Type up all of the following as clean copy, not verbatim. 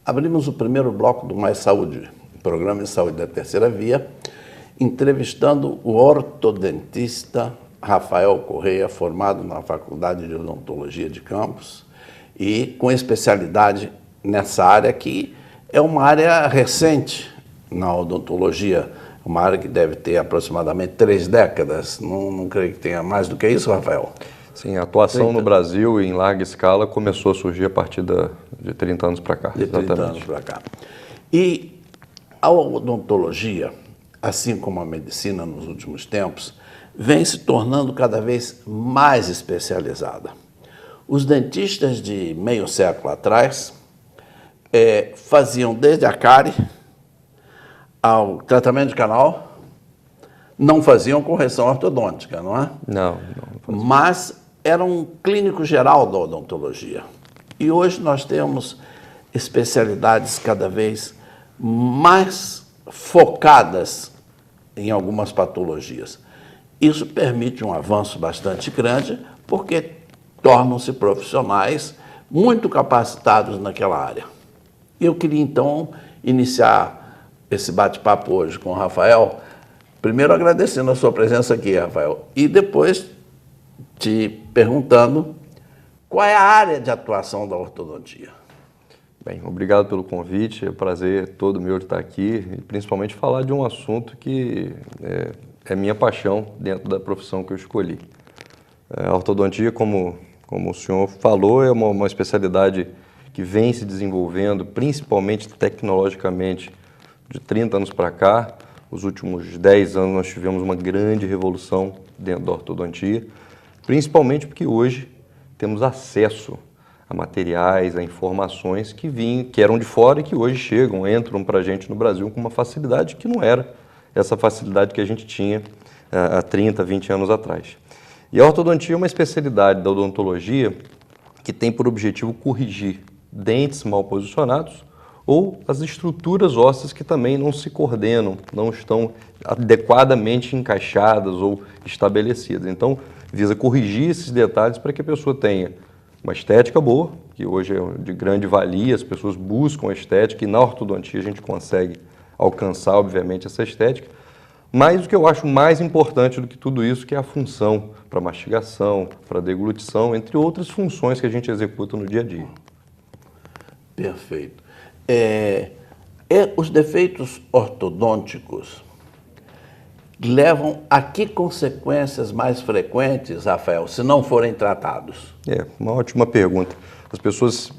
Abrimos o primeiro bloco do Mais Saúde, Programa de Saúde da Terceira Via, entrevistando o ortodentista Rafael Correia, formado na Faculdade de Odontologia de Campos e com especialidade nessa área que é uma área recente na odontologia, uma área que deve ter aproximadamente 3 décadas. Não creio que tenha mais do que isso, Rafael? Sim, a atuação no Brasil em larga escala começou a surgir a partir de 30 anos para cá. De 30 anos para cá. E a odontologia, assim como a medicina nos últimos tempos, vem se tornando cada vez mais especializada. Os dentistas de meio século atrás faziam desde a cárie ao tratamento de canal, não faziam correção ortodôntica, não é? Não fazia. Mas era um clínico geral da odontologia. E hoje nós temos especialidades cada vez mais focadas em algumas patologias. Isso permite um avanço bastante grande, porque tornam-se profissionais muito capacitados naquela área. Eu queria, então, iniciar esse bate-papo hoje com o Rafael, primeiro agradecendo a sua presença aqui, Rafael, e depois te perguntando qual é a área de atuação da ortodontia. Bem, obrigado pelo convite, é um prazer todo meu de estar aqui e principalmente falar de um assunto que é minha paixão dentro da profissão que eu escolhi. A ortodontia, como o senhor falou, é uma especialidade que vem se desenvolvendo, principalmente tecnologicamente, de 30 anos para cá. Os últimos 10 anos nós tivemos uma grande revolução dentro da ortodontia, principalmente porque hoje temos acesso a materiais, a informações que eram de fora e que hoje entram para a gente no Brasil com uma facilidade que não era essa facilidade que a gente tinha há 30, 20 anos atrás. E a ortodontia é uma especialidade da odontologia que tem por objetivo corrigir dentes mal posicionados ou as estruturas ósseas que também não se coordenam, não estão adequadamente encaixadas ou estabelecidas. Então, visa corrigir esses detalhes para que a pessoa tenha uma estética boa, que hoje é de grande valia, as pessoas buscam a estética e na ortodontia a gente consegue alcançar, obviamente, essa estética. Mas o que eu acho mais importante do que tudo isso, que é a função para mastigação, para deglutição, entre outras funções que a gente executa no dia a dia. Perfeito. Os defeitos ortodônticos levam a que consequências mais frequentes, Rafael, se não forem tratados? Uma ótima pergunta. As pessoas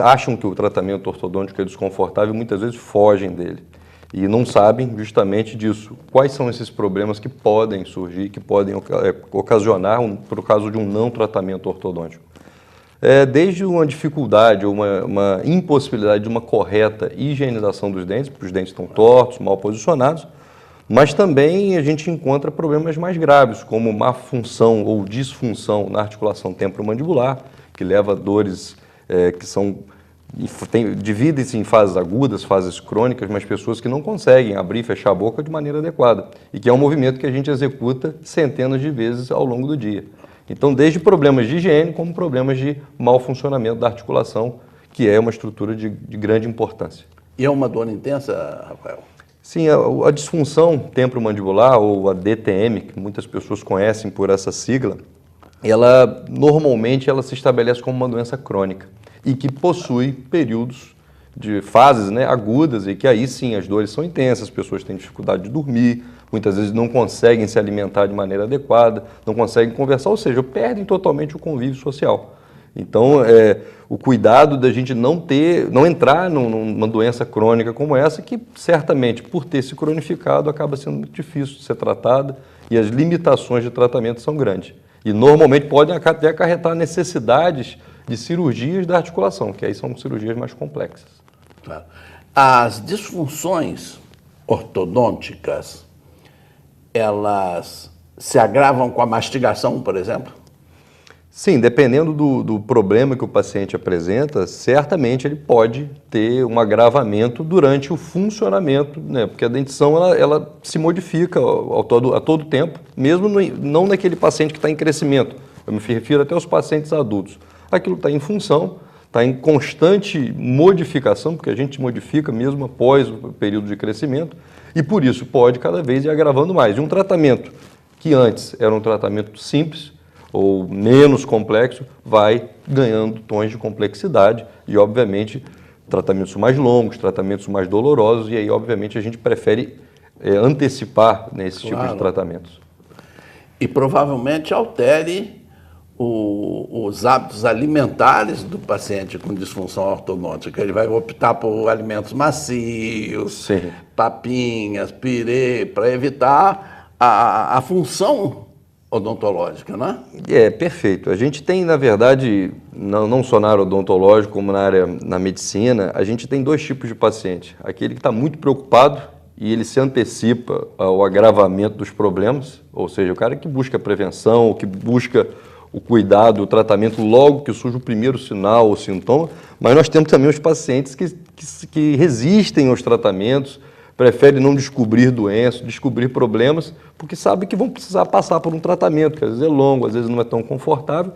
acham que o tratamento ortodôntico é desconfortável e muitas vezes fogem dele. E não sabem justamente disso. Quais são esses problemas que podem surgir, que podem ocasionar, por causa de um não tratamento ortodôntico? Desde uma dificuldade ou uma impossibilidade de uma correta higienização dos dentes, porque os dentes estão tortos, mal posicionados, mas também a gente encontra problemas mais graves, como má função ou disfunção na articulação temporomandibular, que leva a dores dividem-se em fases agudas, fases crônicas, mas pessoas que não conseguem abrir e fechar a boca de maneira adequada, e que é um movimento que a gente executa centenas de vezes ao longo do dia. Então, desde problemas de higiene, como problemas de mau funcionamento da articulação, que é uma estrutura de grande importância. E é uma dor intensa, Rafael? Sim, a disfunção temporomandibular, ou a DTM, que muitas pessoas conhecem por essa sigla, normalmente ela se estabelece como uma doença crônica e que possui períodos de fases agudas e que aí sim as dores são intensas, as pessoas têm dificuldade de dormir, muitas vezes não conseguem se alimentar de maneira adequada, não conseguem conversar, ou seja, perdem totalmente o convívio social. Então, o cuidado da gente não entrar numa doença crônica como essa, que certamente, por ter se cronificado, acaba sendo muito difícil de ser tratada e as limitações de tratamento são grandes. E normalmente podem até acarretar necessidades de cirurgias da articulação, que aí são cirurgias mais complexas. Claro. As disfunções ortodônticas, elas se agravam com a mastigação, por exemplo? Sim, dependendo do problema que o paciente apresenta, certamente ele pode ter um agravamento durante o funcionamento, porque a dentição ela se modifica a todo tempo, mesmo não naquele paciente que está em crescimento. Eu me refiro até aos pacientes adultos. Aquilo está em função está em constante modificação, porque a gente modifica mesmo após o período de crescimento, e por isso pode cada vez ir agravando mais. E um tratamento que antes era um tratamento simples ou menos complexo, vai ganhando tons de complexidade e, obviamente, tratamentos mais longos, tratamentos mais dolorosos, e aí, obviamente, a gente prefere antecipar nesses tipos de tratamentos. E provavelmente altere os hábitos alimentares do paciente com disfunção ortodôntica. Ele vai optar por alimentos macios, Sim. papinhas, pirê, para evitar a função odontológica, né? Perfeito. A gente tem, na verdade, não só na área odontológica, como na medicina, a gente tem dois tipos de paciente. Aquele que está muito preocupado e ele se antecipa ao agravamento dos problemas, ou seja, o cara que busca a prevenção, que busca o cuidado, o tratamento logo que surge o primeiro sinal ou sintoma, mas nós temos também os pacientes que resistem aos tratamentos, preferem não descobrir doenças, descobrir problemas, porque sabem que vão precisar passar por um tratamento, que às vezes é longo, às vezes não é tão confortável,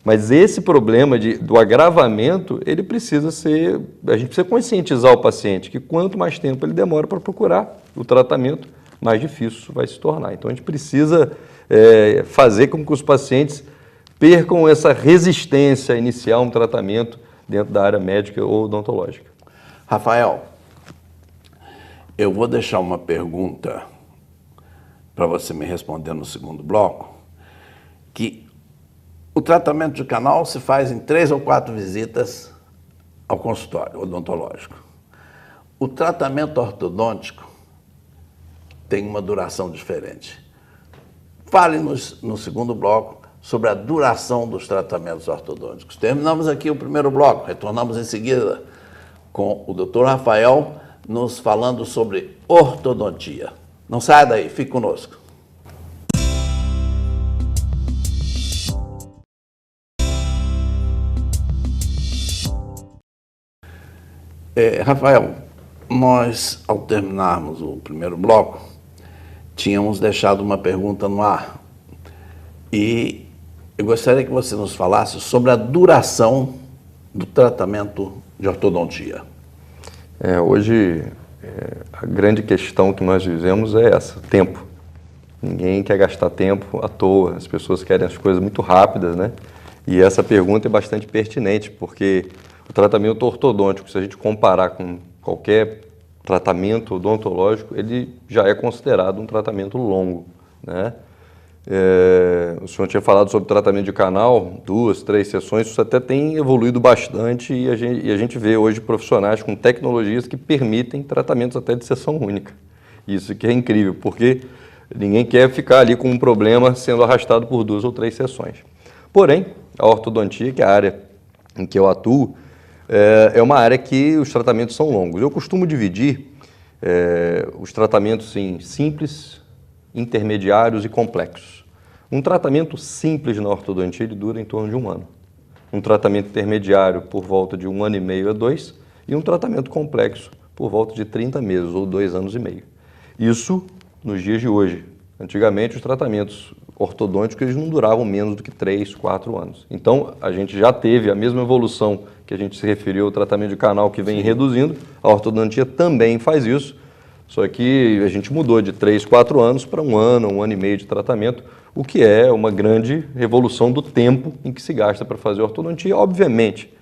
mas esse problema do agravamento, ele precisa a gente precisa conscientizar o paciente que quanto mais tempo ele demora para procurar o tratamento, mais difícil isso vai se tornar. Então a gente precisa fazer com que os pacientes percam essa resistência a iniciar um tratamento dentro da área médica ou odontológica. Rafael, eu vou deixar uma pergunta para você me responder no segundo bloco, que o tratamento de canal se faz em 3 ou 4 visitas ao consultório odontológico. O tratamento ortodôntico tem uma duração diferente. Fale-nos no segundo bloco sobre a duração dos tratamentos ortodônticos. Terminamos aqui o primeiro bloco, retornamos em seguida com o Dr. Rafael nos falando sobre ortodontia. Não saia daí, fique conosco. Rafael, nós, ao terminarmos o primeiro bloco, tínhamos deixado uma pergunta no ar. E eu gostaria que você nos falasse sobre a duração do tratamento de ortodontia. Hoje, a grande questão que nós vivemos é essa, tempo. Ninguém quer gastar tempo à toa, as pessoas querem as coisas muito rápidas, né? E essa pergunta é bastante pertinente, porque o tratamento ortodôntico, se a gente comparar com qualquer tratamento odontológico, ele já é considerado um tratamento longo, né? O senhor tinha falado sobre tratamento de canal, 2, 3 sessões, isso até tem evoluído bastante e a gente vê hoje profissionais com tecnologias que permitem tratamentos até de sessão única. Isso que é incrível, porque ninguém quer ficar ali com um problema sendo arrastado por 2 ou 3 sessões. Porém, a ortodontia, que é a área em que eu atuo, é uma área que os tratamentos são longos. Eu costumo dividir os tratamentos em simples, intermediários e complexos. Um tratamento simples na ortodontia ele dura em torno de 1 ano. Um tratamento intermediário por volta de 1 ano e meio a 2 e um tratamento complexo por volta de 30 meses ou 2 anos e meio. Isso nos dias de hoje. Antigamente os tratamentos ortodônticos eles não duravam menos do que 3, 4 anos. Então a gente já teve a mesma evolução que a gente se referiu ao tratamento de canal que vem reduzindo, a ortodontia também faz isso. Só que a gente mudou de 3, 4 anos para 1 ano, 1 ano e meio de tratamento, o que é uma grande revolução do tempo em que se gasta para fazer ortodontia, obviamente,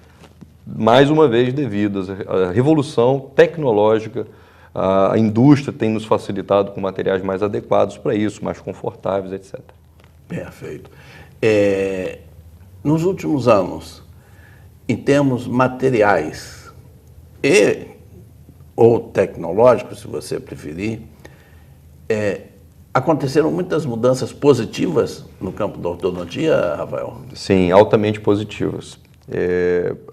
mais uma vez devido à revolução tecnológica, a indústria tem nos facilitado com materiais mais adequados para isso, mais confortáveis, etc. Perfeito. Nos últimos anos, em termos materiais ou tecnológicos, se você preferir, aconteceram muitas mudanças positivas no campo da ortodontia, Rafael? Sim, altamente positivas.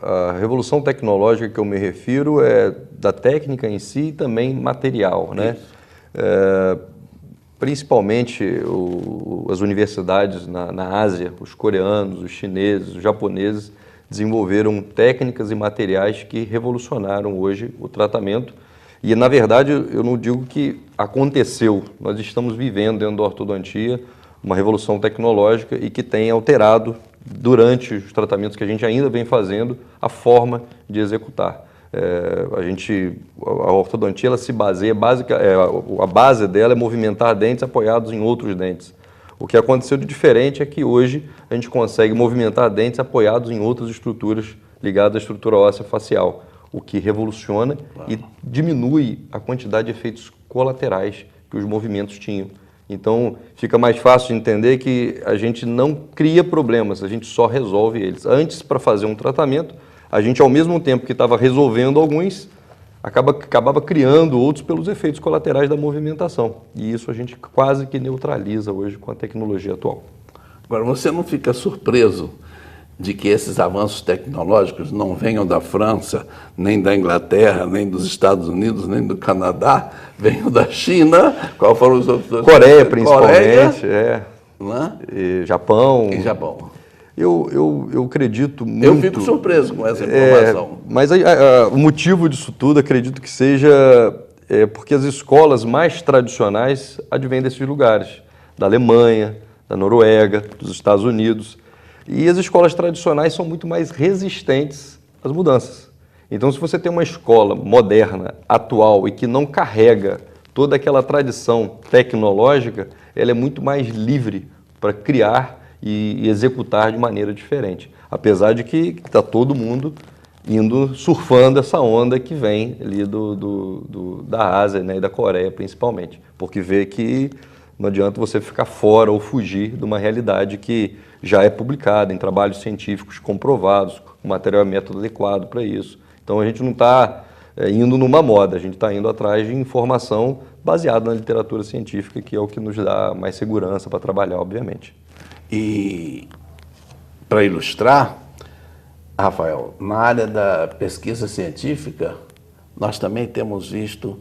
A revolução tecnológica que eu me refiro é da técnica em si e também material, né? Principalmente as universidades na Ásia, os coreanos, os chineses, os japoneses, desenvolveram técnicas e materiais que revolucionaram hoje o tratamento. E, na verdade, eu não digo que aconteceu, nós estamos vivendo dentro da ortodontia uma revolução tecnológica e que tem alterado durante os tratamentos que a gente ainda vem fazendo, a forma de executar. A ortodontia ela se baseia, a base dela é movimentar dentes apoiados em outros dentes. O que aconteceu de diferente é que hoje a gente consegue movimentar dentes apoiados em outras estruturas ligadas à estrutura óssea facial, o que revoluciona e diminui a quantidade de efeitos colaterais que os movimentos tinham. Então, fica mais fácil de entender que a gente não cria problemas, a gente só resolve eles. Antes, para fazer um tratamento, a gente, ao mesmo tempo que estava resolvendo alguns, acabava criando outros pelos efeitos colaterais da movimentação. E isso a gente quase que neutraliza hoje com a tecnologia atual. Agora, você não fica surpreso de que esses avanços tecnológicos não venham da França, nem da Inglaterra, nem dos Estados Unidos, nem do Canadá, venham da China? Qual foram os outros? Coreia, principalmente, né? E Japão. E Japão. Eu acredito muito... Eu fico surpreso com essa informação. Mas o motivo disso tudo, acredito que seja porque as escolas mais tradicionais advêm desses lugares, da Alemanha, da Noruega, dos Estados Unidos. E as escolas tradicionais são muito mais resistentes às mudanças. Então, se você tem uma escola moderna, atual e que não carrega toda aquela tradição tecnológica, ela é muito mais livre para criar e executar de maneira diferente. Apesar de que está todo mundo indo surfando essa onda que vem ali da Ásia, né, e da Coreia principalmente, porque vê que não adianta você ficar fora ou fugir de uma realidade que já é publicada em trabalhos científicos comprovados, com material e método adequado para isso. Então a gente não está indo numa moda, a gente está indo atrás de informação baseada na literatura científica, que é o que nos dá mais segurança para trabalhar, obviamente. E, para ilustrar, Rafael, na área da pesquisa científica, nós também temos visto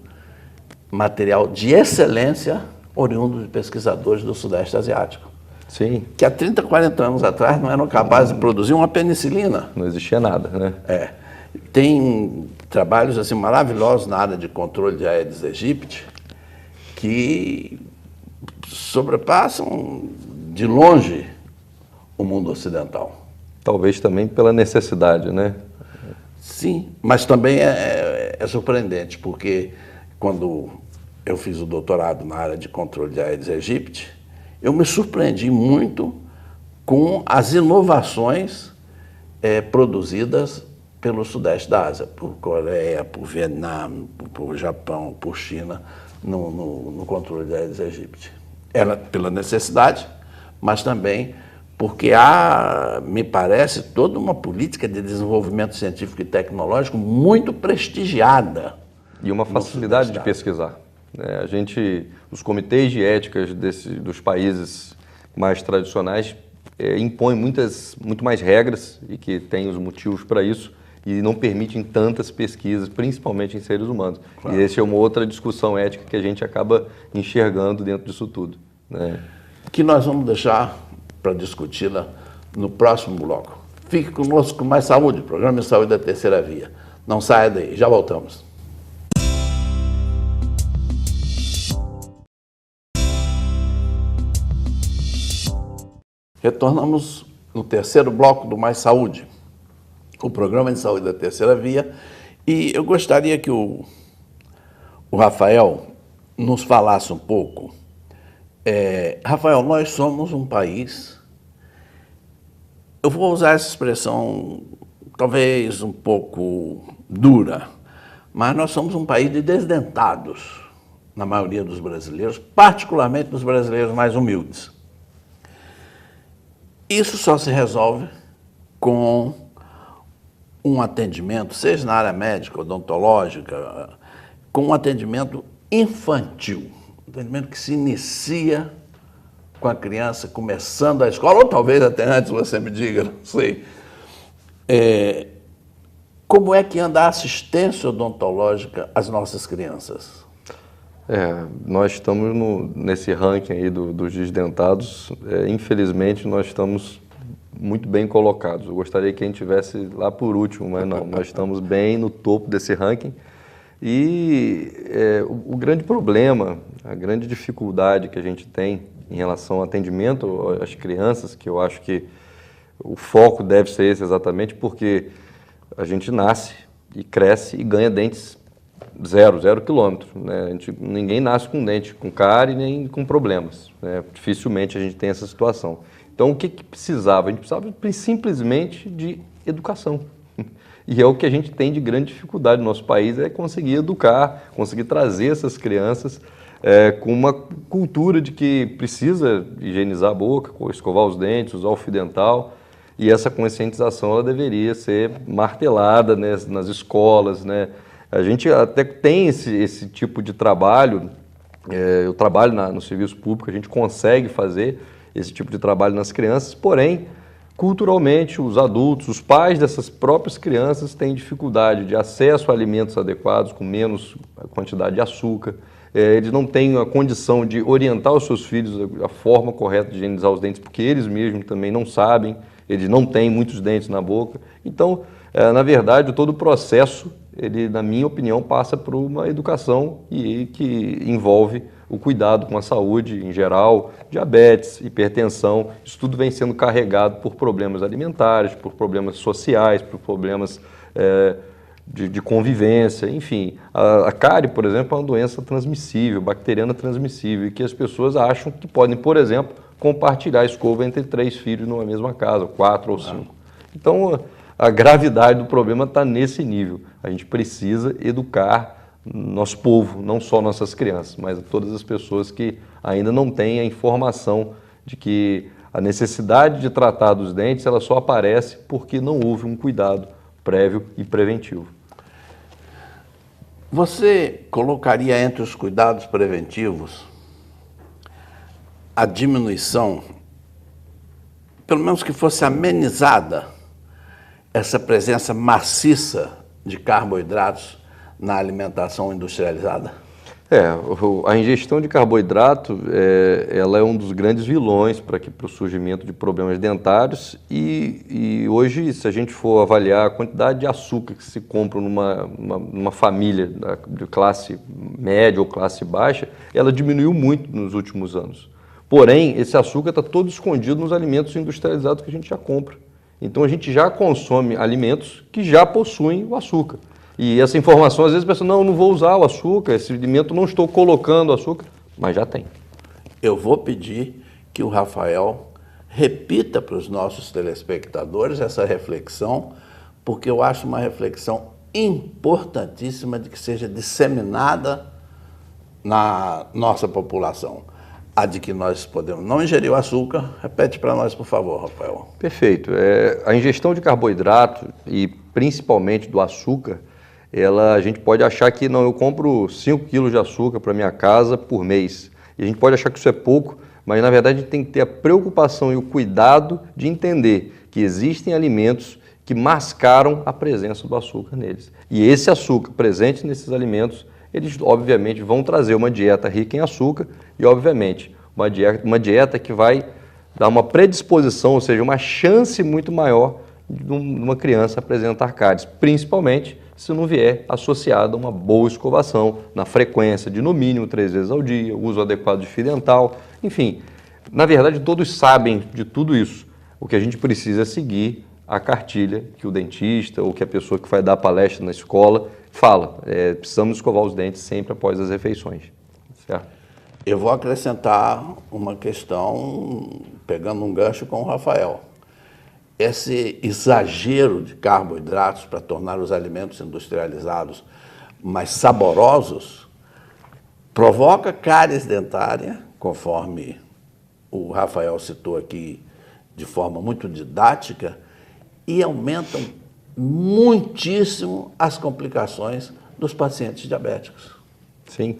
material de excelência oriundo de pesquisadores do Sudeste Asiático. Sim. Que há 30, 40 anos atrás não eram capazes de produzir uma penicilina. Não existia nada, né? Tem trabalhos assim, maravilhosos na área de controle de Aedes aegypti que sobrepassam de longe o mundo ocidental. Talvez também pela necessidade, né? Sim, mas também é surpreendente, porque quando eu fiz o doutorado na área de controle de Aedes aegypti, eu me surpreendi muito com as inovações produzidas pelo Sudeste da Ásia, por Coreia, por Vietnã, por Japão, por China, no controle de Aedes aegypti. Era pela necessidade, mas também porque há, me parece, toda uma política de desenvolvimento científico e tecnológico muito prestigiada. E uma facilidade de pesquisar. Os comitês de éticas dos países mais tradicionais impõem muito mais regras, e que tem os motivos para isso, e não permitem tantas pesquisas, principalmente em seres humanos. Claro. E essa é uma outra discussão ética que a gente acaba enxergando dentro disso tudo, né? Que nós vamos deixar para discuti-la no próximo bloco. Fique conosco com Mais Saúde, programa de saúde da Terceira Via. Não saia daí, já voltamos. Retornamos no terceiro bloco do Mais Saúde, o programa de saúde da Terceira Via, e eu gostaria que o Rafael nos falasse um pouco. Rafael, nós somos um país, eu vou usar essa expressão talvez um pouco dura, mas nós somos um país de desdentados, na maioria dos brasileiros, particularmente dos brasileiros mais humildes. Isso só se resolve com um atendimento, seja na área médica, odontológica, com um atendimento infantil, um atendimento que se inicia com a criança começando a escola, ou talvez até antes, você me diga, não sei. Como é que anda a assistência odontológica às nossas crianças? Nós estamos nesse ranking aí dos desdentados, infelizmente nós estamos muito bem colocados. Eu gostaria que a gente estivesse lá por último, mas não, nós estamos bem no topo desse ranking. E o grande problema, a grande dificuldade que a gente tem em relação ao atendimento às crianças, que eu acho que O foco deve ser esse exatamente porque a gente nasce e cresce e ganha dentes zero quilômetro, né? Ninguém nasce com dente, com cárie nem com problemas, né? Dificilmente a gente tem essa situação. Então, o que precisava? A gente precisava simplesmente de educação. E é o que a gente tem de grande dificuldade no nosso país, é conseguir educar, conseguir trazer essas crianças com uma cultura de que precisa higienizar a boca, escovar os dentes, usar o fio dental. E essa conscientização ela deveria ser martelada, né, nas escolas, né? A gente até tem esse tipo de trabalho, eu trabalho no serviço público, a gente consegue fazer esse tipo de trabalho nas crianças, porém, culturalmente, os adultos, os pais dessas próprias crianças têm dificuldade de acesso a alimentos adequados, com menos quantidade de açúcar, eles não têm a condição de orientar os seus filhos a forma correta de higienizar os dentes, porque eles mesmos também não sabem, eles não têm muitos dentes na boca. Então, na verdade, todo o processo, ele, na minha opinião, passa por uma educação que envolve o cuidado com a saúde em geral, diabetes, hipertensão, isso tudo vem sendo carregado por problemas alimentares, por problemas sociais, por problemas de convivência, enfim. A cárie, por exemplo, é uma doença transmissível, bacteriana transmissível, e que as pessoas acham que podem, por exemplo, compartilhar a escova entre 3 filhos numa mesma casa, 4 ou 5. Então, a gravidade do problema está nesse nível. A gente precisa educar nosso povo, não só nossas crianças, mas todas as pessoas que ainda não têm a informação de que a necessidade de tratar dos dentes ela só aparece porque não houve um cuidado prévio e preventivo. Você colocaria entre os cuidados preventivos a diminuição, pelo menos que fosse amenizada, essa presença maciça de carboidratos na alimentação industrializada? A ingestão de carboidrato ela é um dos grandes vilões para o surgimento de problemas dentários e hoje, se a gente for avaliar a quantidade de açúcar que se compra numa família de classe média ou classe baixa, ela diminuiu muito nos últimos anos. Porém, esse açúcar está todo escondido nos alimentos industrializados que a gente já compra. Então, a gente já consome alimentos que já possuem o açúcar. E essa informação, às vezes, a pessoa, não vou usar o açúcar, esse alimento não estou colocando açúcar, mas já tem. Eu vou pedir que o Rafael repita para os nossos telespectadores essa reflexão, porque eu acho uma reflexão importantíssima de que seja disseminada na nossa população. A de que nós podemos não ingerir o açúcar. Repete para nós, por favor, Rafael. Perfeito. A ingestão de carboidrato e principalmente do açúcar, a gente pode achar que eu compro 5 quilos de açúcar para minha casa por mês. E a gente pode achar que isso é pouco, mas na verdade a gente tem que ter a preocupação e o cuidado de entender que existem alimentos que mascaram a presença do açúcar neles. E esse açúcar presente nesses alimentos, eles obviamente vão trazer uma dieta rica em açúcar e obviamente uma dieta que vai dar uma predisposição, ou seja, uma chance muito maior de uma criança apresentar cáries, principalmente se não vier associada a uma boa escovação, na frequência de no mínimo 3 vezes ao dia, uso adequado de fio dental, enfim. Na verdade, todos sabem de tudo isso. O que a gente precisa é seguir a cartilha que o dentista ou que a pessoa que vai dar palestra na escola fala. Precisamos escovar os dentes sempre após as refeições. Certo? Eu vou acrescentar uma questão, pegando um gancho com o Rafael. Esse exagero de carboidratos para tornar os alimentos industrializados mais saborosos provoca cáries dentária, conforme o Rafael citou aqui de forma muito didática, e aumentam muitíssimo as complicações dos pacientes diabéticos. Sim.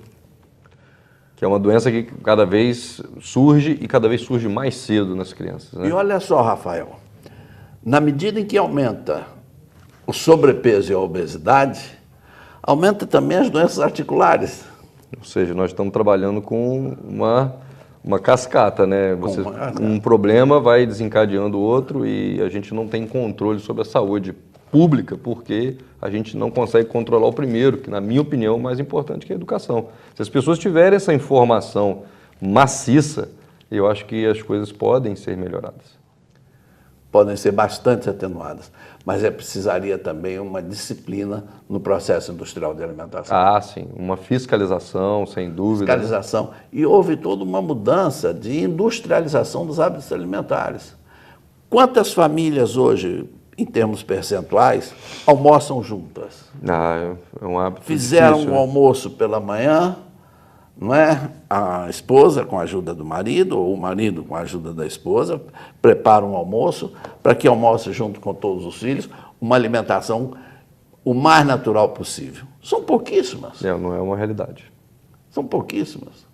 Que é uma doença que cada vez surge e cada vez surge mais cedo nas crianças, né? E olha só, Rafael, na medida em que aumenta o sobrepeso e a obesidade, aumenta também as doenças articulares. Ou seja, nós estamos trabalhando com uma cascata, né? Um problema vai desencadeando o outro e a gente não tem controle sobre a saúde pública porque a gente não consegue controlar o primeiro, que na minha opinião é o mais importante, que é a educação. Se as pessoas tiverem essa informação maciça, eu acho que as coisas podem ser melhoradas. podem ser bastante atenuadas, mas precisaria também uma disciplina no processo industrial de alimentação. Ah, sim, uma fiscalização, sem dúvida. Fiscalização. E houve toda uma mudança de industrialização dos hábitos alimentares. Quantas famílias hoje, em termos percentuais, almoçam juntas? É um hábito Fizeram difícil, um almoço pela manhã, não é? A esposa com a ajuda do marido, ou o marido com a ajuda da esposa, prepara um almoço para que almoce junto com todos os filhos, uma alimentação o mais natural possível. São pouquíssimas. Não é uma realidade. São pouquíssimas.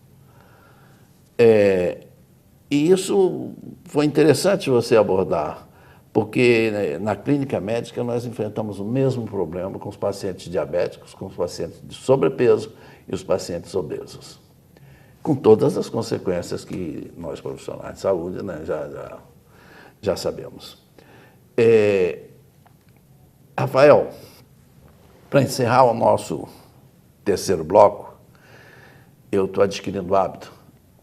E isso foi interessante você abordar, porque na clínica médica nós enfrentamos o mesmo problema com os pacientes diabéticos, com os pacientes de sobrepeso e os pacientes obesos, com todas as consequências que nós profissionais de saúde, né, já sabemos. Rafael, para encerrar o nosso terceiro bloco, eu estou adquirindo o hábito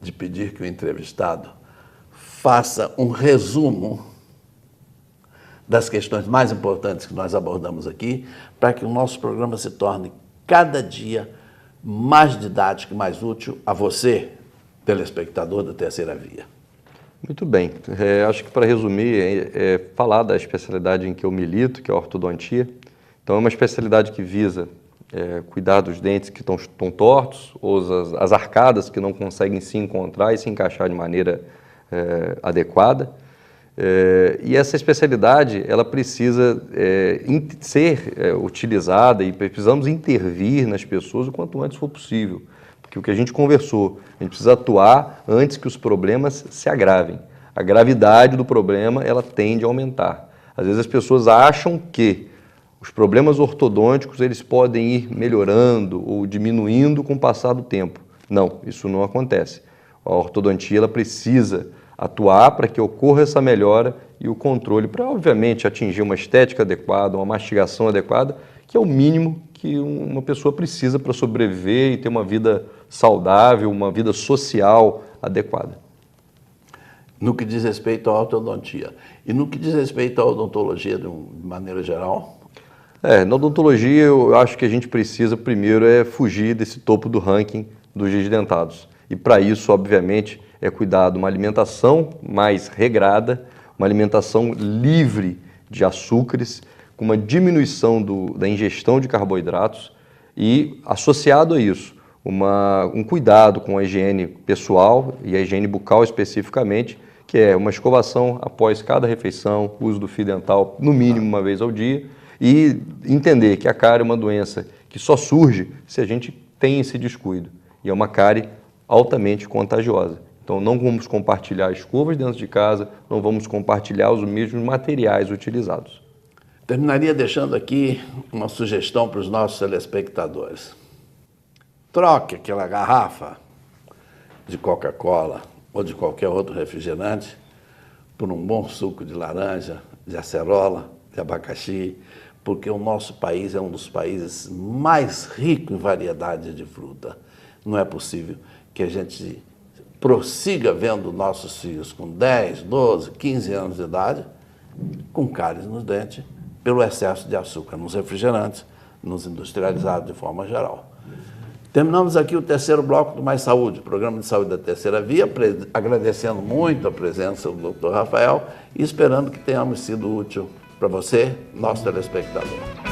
de pedir que o entrevistado faça um resumo das questões mais importantes que nós abordamos aqui, para que o nosso programa se torne cada dia mais didático e mais útil a você, telespectador da Terceira Via. Muito bem. Acho que para resumir, falar da especialidade em que eu milito, que é a ortodontia. Então é uma especialidade que visa cuidar dos dentes que estão tortos, ou as arcadas que não conseguem se encontrar e se encaixar de maneira adequada. E essa especialidade, ela precisa ser utilizada e precisamos intervir nas pessoas o quanto antes for possível. Porque o que a gente conversou, a gente precisa atuar antes que os problemas se agravem. A gravidade do problema, ela tende a aumentar. Às vezes as pessoas acham que os problemas ortodônticos, eles podem ir melhorando ou diminuindo com o passar do tempo. Não, isso não acontece. A ortodontia, ela precisa atuar para que ocorra essa melhora e o controle, para, obviamente, atingir uma estética adequada, uma mastigação adequada, que é o mínimo que uma pessoa precisa para sobreviver e ter uma vida saudável, uma vida social adequada. No que diz respeito à ortodontia. E no que diz respeito à odontologia, de maneira geral? Na odontologia, eu acho que a gente precisa, primeiro, fugir desse topo do ranking dos desdentados. E, para isso, obviamente, cuidar de uma alimentação mais regrada, uma alimentação livre de açúcares, com uma diminuição da ingestão de carboidratos e, associado a isso, um cuidado com a higiene pessoal e a higiene bucal especificamente, que é uma escovação após cada refeição, uso do fio dental no mínimo uma vez ao dia, e entender que a cárie é uma doença que só surge se a gente tem esse descuido, e é uma cárie altamente contagiosa. Então, não vamos compartilhar escovas dentro de casa, não vamos compartilhar os mesmos materiais utilizados. Terminaria deixando aqui uma sugestão para os nossos telespectadores. Troque aquela garrafa de Coca-Cola ou de qualquer outro refrigerante por um bom suco de laranja, de acerola, de abacaxi, porque o nosso país é um dos países mais ricos em variedade de fruta. Não é possível que a gente prossiga vendo nossos filhos com 10, 12, 15 anos de idade com cáries nos dentes pelo excesso de açúcar nos refrigerantes, nos industrializados de forma geral. Terminamos aqui o terceiro bloco do Mais Saúde, programa de saúde da Terceira Via, agradecendo muito a presença do Dr. Rafael e esperando que tenhamos sido útil para você, nosso telespectador.